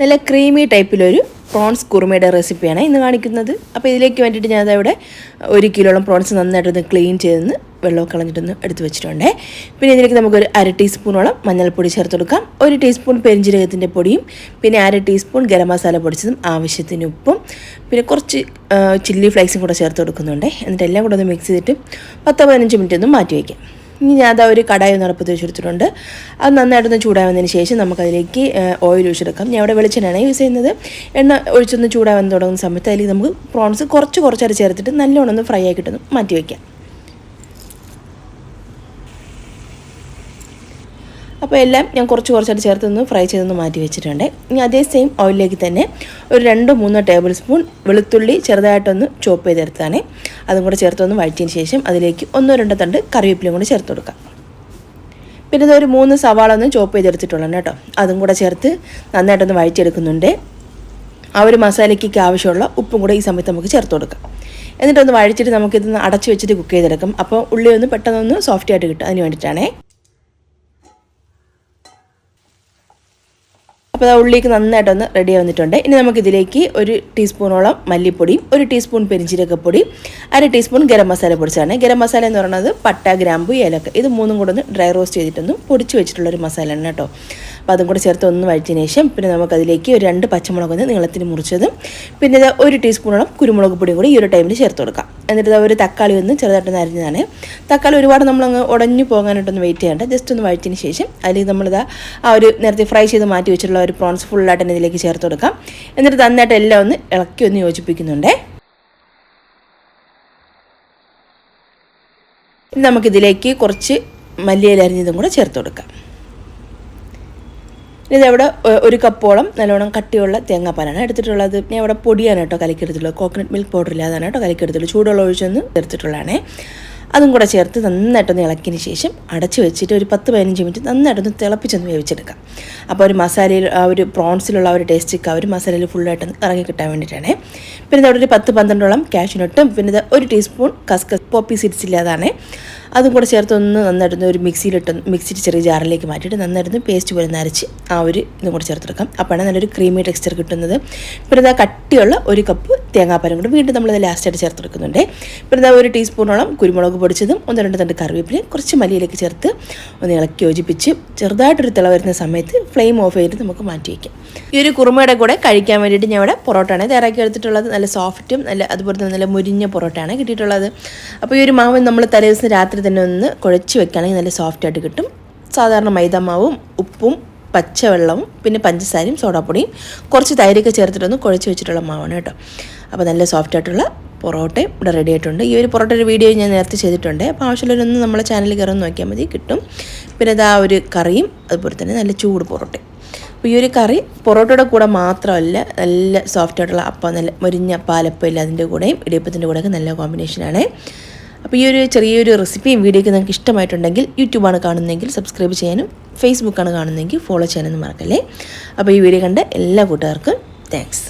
നല്ല creamy ടൈപ്പിലൊരു prawns കുറുമയുടെ റെസിപ്പിയാണ് ഇന്ന് കാണിക്കുന്നത്. അപ്പോൾ ഇതിലേക്ക് വേണ്ടിയിട്ട് ഞാൻ ഇവിടെ 1 കിലോളം പ്രോൺസ് നന്നായിട്ടൊന്ന് ക്ലീൻ ചെയ്തൊന്ന് വെള്ളമൊക്കെ കളഞ്ഞിട്ടൊന്ന് എടുത്ത് വെച്ചിട്ടുണ്ട്. പിന്നെ ഇതിലേക്ക് നമുക്കൊരു 1/2 ടീസ്പൂണോളം മഞ്ഞൾപ്പൊടി ചേർത്ത് കൊടുക്കാം, 1 ടീസ്പൂൺ പെരിഞ്ജീരകത്തിൻ്റെ പൊടിയും, പിന്നെ 1/2 ടീസ്പൂൺ ഗരം മസാല പൊടിച്ചതും, ആവശ്യത്തിന് ഉപ്പും, പിന്നെ കുറച്ച് ചില്ലി ഫ്ലേക്സും കൂടെ ചേർത്ത് കൊടുക്കുന്നുണ്ട്. എന്നിട്ട് എല്ലാം കൂടെ ഒന്ന് മിക്സ് ചെയ്തിട്ട് 10-15 മിനിറ്റ് ഒന്ന് മാറ്റി വയ്ക്കാം. ഇനി ഞാൻ ഒരു കടായി ഒന്ന് അടുപ്പത്ത് വെച്ചെടുത്തിട്ടുണ്ട്. അത് നന്നായിട്ടൊന്ന് ചൂടാവുന്നതിന് ശേഷം നമുക്കതിലേക്ക് ഓയിൽ ഒഴിച്ചെടുക്കാം. ഞാൻ ഇവിടെ വെളിച്ചെണ്ണയാണ് യൂസ് ചെയ്യുന്നത്. എണ്ണ ഒഴിച്ചൊന്ന് ചൂടാവാൻ തുടങ്ങുന്ന സമയത്ത് അതിലേക്ക് നമുക്ക് പ്രോൺസ് കുറച്ചായിട്ട് ചേർത്തിട്ട് നല്ലോണം ഒന്ന് ഫ്രൈ ആക്കിയിട്ടൊന്ന് മാറ്റി വയ്ക്കാം. അപ്പോൾ എല്ലാം ഞാൻ കുറച്ചായിട്ട് ചേർത്തൊന്ന് ഫ്രൈ ചെയ്തൊന്ന് മാറ്റി വെച്ചിട്ടുണ്ട്. ഇനി അതേ സെയിം ഓയിലിലേക്ക് തന്നെ ഒരു 2-3 ടേബിൾ സ്പൂൺ വെളുത്തുള്ളി ചെറുതായിട്ടൊന്ന് ചോപ്പ് ചെയ്തെടുത്താണ്. അതും കൂടെ ചേർത്തൊന്ന് വഴറ്റിയതിന് ശേഷം അതിലേക്ക് 1-2 തണ്ട് കറിവേപ്പിലയും കൂടെ ചേർത്ത് കൊടുക്കാം. പിന്നെ ഇതൊരു 3 സവാള ഒന്ന് ചോപ്പ് ചെയ്തെടുത്തിട്ടുള്ളതാണ് കേട്ടോ. അതും കൂടെ ചേർത്ത് നന്നായിട്ടൊന്ന് വഴറ്റിയെടുക്കുന്നുണ്ട്. ആ ഒരു മസാലയ്ക്ക് ആവശ്യമുള്ള ഉപ്പും കൂടെ ഈ സമയത്ത് നമുക്ക് ചേർത്ത് കൊടുക്കാം. എന്നിട്ടൊന്ന് വഴറ്റിയിട്ട് നമുക്കിതൊന്ന് അടച്ച് വെച്ചിട്ട് കുക്ക് ചെയ്തെടുക്കാം. അപ്പോൾ ഉള്ളി ഒന്ന് പെട്ടെന്നൊന്ന് സോഫ്റ്റ് ആയിട്ട് കിട്ടും, അതിന് വേണ്ടിയിട്ടാണേ. അപ്പോൾ ഉള്ളിക്ക് നന്നായിട്ടൊന്ന് റെഡി ആവുന്നിട്ടുണ്ട്. ഇനി നമുക്കിതിലേക്ക് 1 ടീസ്പൂണോളം മല്ലിപ്പൊടിയും 1 ടീസ്പൂൺ പെരിഞ്ജീരകപ്പൊടി, 1/2 ടീസ്പൂൺ ഗരം മസാല പൊടിച്ചാണ്. ഗരം മസാല എന്ന് പറയുന്നത് പട്ട, ഗ്രാമ്പു, ഏലക്ക, ഇത് 3 കൂടെ ഒന്ന് ഡ്രൈ റോസ്റ്റ് ചെയ്തിട്ടൊന്ന് പൊടിച്ച് വെച്ചിട്ടുള്ളൊരു മസാലയാണ് കേട്ടോ. അപ്പോൾ അതും കൂടെ ചേർത്ത് ഒന്ന് വഴറ്റിയതിന് ശേഷം പിന്നെ നമുക്കതിലേക്ക് ഒരു 2 പച്ചമുളക് ഒന്ന് നീളത്തിന് മുറിച്ചതും, പിന്നെ 1 ടീസ്പൂണോളം കുരുമുളക് പൊടിയും കൂടി ഈ ഒരു ടൈമിൽ ചേർത്ത് കൊടുക്കാം. എന്നിട്ട് ഒരു തക്കാളി ഒന്ന് ചെറുതായിട്ടൊന്ന് അരിഞ്ഞതാണ്. തക്കാളി ഒരുപാട് നമ്മളങ്ങ് ഉടഞ്ഞു പോകാനായിട്ടൊന്ന് വെയിറ്റ് ചെയ്യേണ്ട, ജസ്റ്റ് ഒന്ന് വഴറ്റിയതിന് ശേഷം അതിലേക്ക് നമ്മളിതാ ആ ഒരു നേരത്തെ ഫ്രൈ ചെയ്ത് മാറ്റി വെച്ചിട്ടുള്ള ഒരു പ്രോൺസ് ഫുള്ളായിട്ട് തന്നെ ഇതിലേക്ക് ചേർത്ത് കൊടുക്കാം. എന്നിട്ട് നന്നായിട്ട് എല്ലാം ഒന്ന് ഇളക്കി ഒന്ന് യോജിപ്പിക്കുന്നുണ്ട്. ഇനി നമുക്കിതിലേക്ക് കുറച്ച് മല്ലിയില അരിഞ്ഞതും കൂടെ ചേർത്ത് കൊടുക്കാം. ഇതവിടെ 1 കപ്പോളം നല്ലോണം കട്ടിയുള്ള തേങ്ങാപ്പാലാണ് എടുത്തിട്ടുള്ളത്. ഞാൻ ഇവിടെ പൊടിയാണ് കേട്ടോ കലക്കിയെടുത്തിട്ടുള്ളത്, കോക്കനട്ട് മിൽക്ക് പൗഡർ ഇല്ലാതാണ് കേട്ടോ കലക്കിയെടുത്തിട്ടുള്ളത്. ചൂടുവെള്ളം ഒഴിച്ചൊന്ന് ചേർത്തിട്ടുള്ളതാണേ. അതും കൂടെ ചേർത്ത് നന്നായിട്ടൊന്ന് ഇളക്കിയതിന് ശേഷം അടച്ച് വെച്ചിട്ട് ഒരു 10-15 മിനിറ്റ് നന്നായിട്ടൊന്ന് തിളപ്പിച്ചൊന്ന് വേവിച്ചെടുക്കാം. അപ്പോൾ ഒരു മസാലയിൽ ആ ഒരു പ്രോൺസിലുള്ള ആ ഒരു ടേസ്റ്റൊക്കെ ആ ഒരു മസാലയിൽ ഫുള്ളായിട്ടൊന്ന് ഇറങ്ങി കിട്ടാൻ വേണ്ടിയിട്ടാണ്. പിന്നെ അവിടെ ഒരു 10-12 കാഷ്യൂനട്ടും, പിന്നെ 1 ടീസ്പൂൺ കസ്കസ് പോപ്പി സീഡ്സ് ഇല്ലാതാണ്. അതും കൂടെ ചേർത്തൊന്ന് നന്നായിട്ടൊന്ന് ഒരു മിക്സിയുടെ ചെറിയ ജാറിലേക്ക് മാറ്റിയിട്ട് നന്നായിട്ടൊന്ന് പേസ്റ്റ് പോലെ നരച്ച് ആ ഒരു ഇതും കൂടെ ചേർത്തെടുക്കാം. അപ്പോഴാണ് നല്ലൊരു ക്രീമി ടെക്സ്ചർ കിട്ടുന്നത്. പിന്നെ കട്ടിയുള്ള 1 കപ്പ് തേങ്ങാപ്പാലും കൂടെ വീണ്ടും നമ്മളത് ലാസ്റ്റായിട്ട് ചേർത്തെടുക്കുന്നുണ്ട്. പിന്നെ 1 ടീസ്പൂണോളം കുരുമുളക് പൊടിച്ചതും, 1-2 തണ്ട് കറിവേപ്പിലയും, കുറച്ച് മല്ലിയിലേക്ക് ചേർത്ത് ഒന്ന് ഇളക്കി യോജിപ്പിച്ച് ചെറുതായിട്ടൊരു തിള വരുന്ന സമയത്ത് ഫ്ലെയിം ഓഫ് ചെയ്തിട്ട് നമുക്ക് മാറ്റി വയ്ക്കാം. ഈ ഒരു കുറുമയുടെ കൂടെ കഴിക്കാൻ വേണ്ടിയിട്ട് ഞാൻ ഇവിടെ പൊറോട്ടയാണ് തയ്യാറാക്കി എടുത്തിട്ടുള്ളത്. നല്ല സോഫ്റ്റും അതുപോലെ തന്നെ നല്ല മുരിഞ്ഞ പൊറോട്ടയാണ് കിട്ടിയിട്ടുള്ളത്. അപ്പോൾ ഈ ഒരു മാവ് നമ്മൾ തലേദിവസം രാത്രി തന്നെ ഒന്ന് കുഴച്ച് വെക്കുകയാണെങ്കിൽ നല്ല സോഫ്റ്റായിട്ട് കിട്ടും. സാധാരണ മൈദാമാവും ഉപ്പും പച്ചവെള്ളവും പിന്നെ പഞ്ചസാരയും സോഡാപ്പൊടിയും കുറച്ച് തൈരൊക്കെ ചേർത്തിട്ടൊന്ന് കുഴച്ച് വെച്ചിട്ടുള്ള മാവാണ് കേട്ടോ. അപ്പോൾ നല്ല സോഫ്റ്റായിട്ടുള്ള പൊറോട്ടയും ഇവിടെ റെഡി ആയിട്ടുണ്ട്. ഈ ഒരു പൊറോട്ടയുടെ വീഡിയോ ഞാൻ നേരത്തെ ചെയ്തിട്ടുണ്ട്. അപ്പോൾ ആവശ്യമുള്ളവരൊന്ന് നമ്മളെ ചാനലിൽ കയറി നോക്കിയാൽ മതി, കിട്ടും. പിന്നെ ഇതാ ഒരു കറിയും അതുപോലെ തന്നെ നല്ല ചൂട് പൊറോട്ടയും. അപ്പോൾ ഈ ഒരു കറി പൊറോട്ടയുടെ കൂടെ മാത്രമല്ല, നല്ല സോഫ്റ്റായിട്ടുള്ള അപ്പം, നല്ല മുരിഞ്ഞ പാലപ്പം അതിൻ്റെ കൂടെയും ഇടിയപ്പത്തിൻ്റെ കൂടെയൊക്കെ നല്ല കോമ്പിനേഷനാണ്. അപ്പോൾ ഈ ഒരു ചെറിയൊരു റെസിപ്പിയും വീഡിയോയ്ക്ക് നിങ്ങൾക്ക് ഇഷ്ടമായിട്ടുണ്ടെങ്കിൽ യൂട്യൂബാണ് കാണുന്നതെങ്കിൽ സബ്സ്ക്രൈബ് ചെയ്യാനും, ഫേസ്ബുക്കാണ് കാണുന്നതെങ്കിൽ ഫോളോ ചെയ്യാനൊന്നും മറക്കല്ലേ. അപ്പോൾ ഈ വീഡിയോ കണ്ട എല്ലാ കൂട്ടുകാർക്കും താങ്ക്സ്.